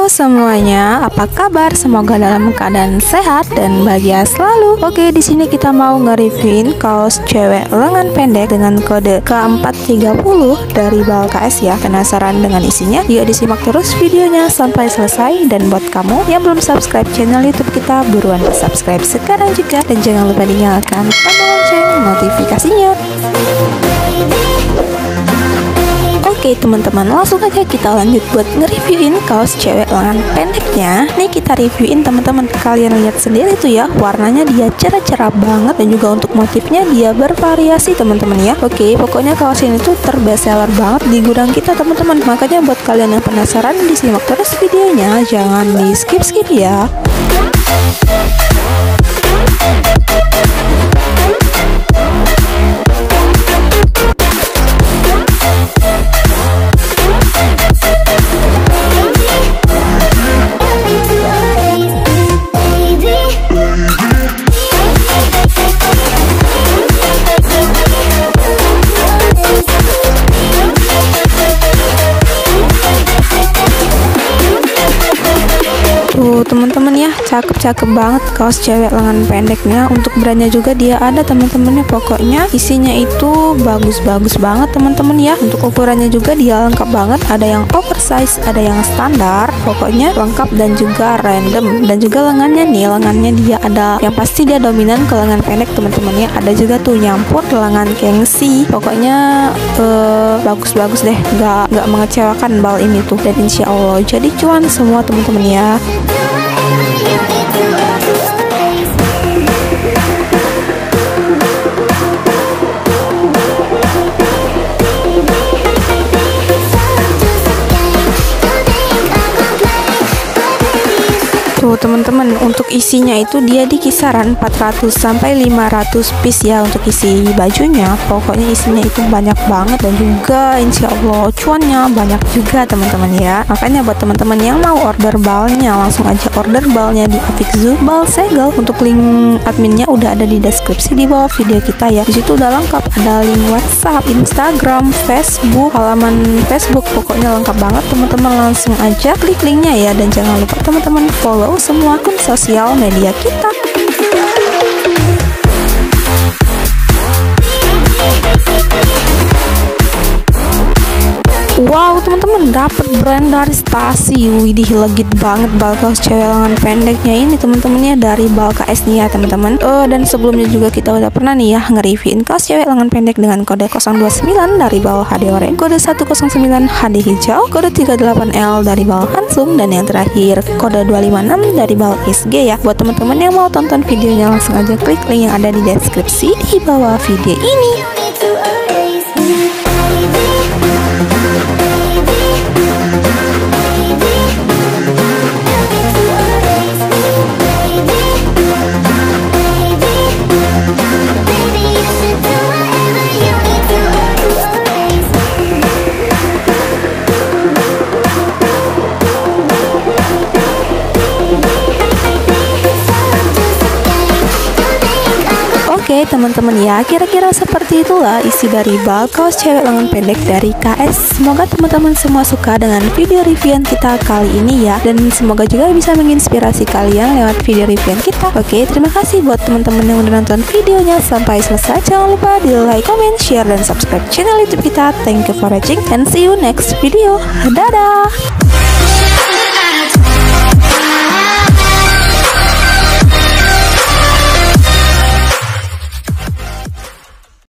Halo semuanya, apa kabar? Semoga dalam keadaan sehat dan bahagia selalu. Oke, di sini kita mau nge-reviewin kaos cewek lengan pendek dengan kode K430 dari Bal KS ya. Penasaran dengan isinya? Yuk disimak terus videonya sampai selesai. Dan buat kamu yang belum subscribe channel YouTube kita, buruan subscribe sekarang juga, dan jangan lupa dinyalakan tombol lonceng notifikasinya. Oke teman-teman, langsung aja kita lanjut buat nge-reviewin kaos cewek lengan pendeknya. Nih kita reviewin teman-teman, kalian lihat sendiri tuh ya, warnanya dia cerah-cerah banget, dan juga untuk motifnya dia bervariasi teman-teman ya. Oke, pokoknya kaos ini tuh terbestseller banget di gudang kita teman-teman. Makanya buat kalian yang penasaran, disimak terus videonya, jangan di skip-skip ya. Teman-teman ya, cakep-cakep banget kaos cewek lengan pendeknya. Untuk brandnya juga dia ada teman-temannya. Pokoknya isinya itu bagus-bagus banget teman-teman ya. Untuk ukurannya juga dia lengkap banget, ada yang oversize, ada yang standar, pokoknya lengkap dan juga random. Dan juga lengannya nih, lengannya dia ada yang pasti dia dominan ke lengan pendek teman-teman ya. Ada juga tuh nyampur lengan gengsi. Pokoknya bagus-bagus deh, nggak mengecewakan Bal ini tuh. Dan insya Allah jadi cuan semua teman-teman ya. Teman-teman, untuk isinya itu dia di kisaran 400 sampai 500 piece ya untuk isi bajunya. Pokoknya isinya itu banyak banget, dan juga insya Allah cuannya banyak juga teman-teman ya. Makanya buat teman-teman yang mau order balnya, langsung aja order balnya di Afikzu Bal Segel. Untuk link adminnya udah ada di deskripsi di bawah video kita ya. Disitu udah lengkap, ada link WhatsApp, Instagram, Facebook, halaman Facebook, pokoknya lengkap banget teman-teman. Langsung aja klik linknya ya, dan jangan lupa teman-teman follow semua akun sosial media kita. Wow teman-teman, dapat brand dari Stasi. Widih, legit banget Bal kaos cewek lengan pendeknya ini teman-temannya dari Bal KS nih ya teman-teman. Dan sebelumnya juga kita udah pernah nih ya nge-reviewin kaos cewek lengan pendek dengan kode 029 dari Bal HD Orange, kode 109 HD hijau, kode 38L dari Bal Hansung, dan yang terakhir kode 256 dari Bal SG ya. Buat teman-teman yang mau tonton videonya, langsung aja klik link yang ada di deskripsi di bawah video ini. Oke teman-teman ya, kira-kira seperti itulah isi dari Bal kaos cewek lengan pendek dari KS. Semoga teman-teman semua suka dengan video reviewan kita kali ini ya, dan semoga juga bisa menginspirasi kalian lewat video reviewan kita. Oke, terima kasih buat teman-teman yang udah nonton videonya sampai selesai. Jangan lupa di like, comment, share, dan subscribe channel YouTube kita. Thank you for watching and see you next video. Dadah.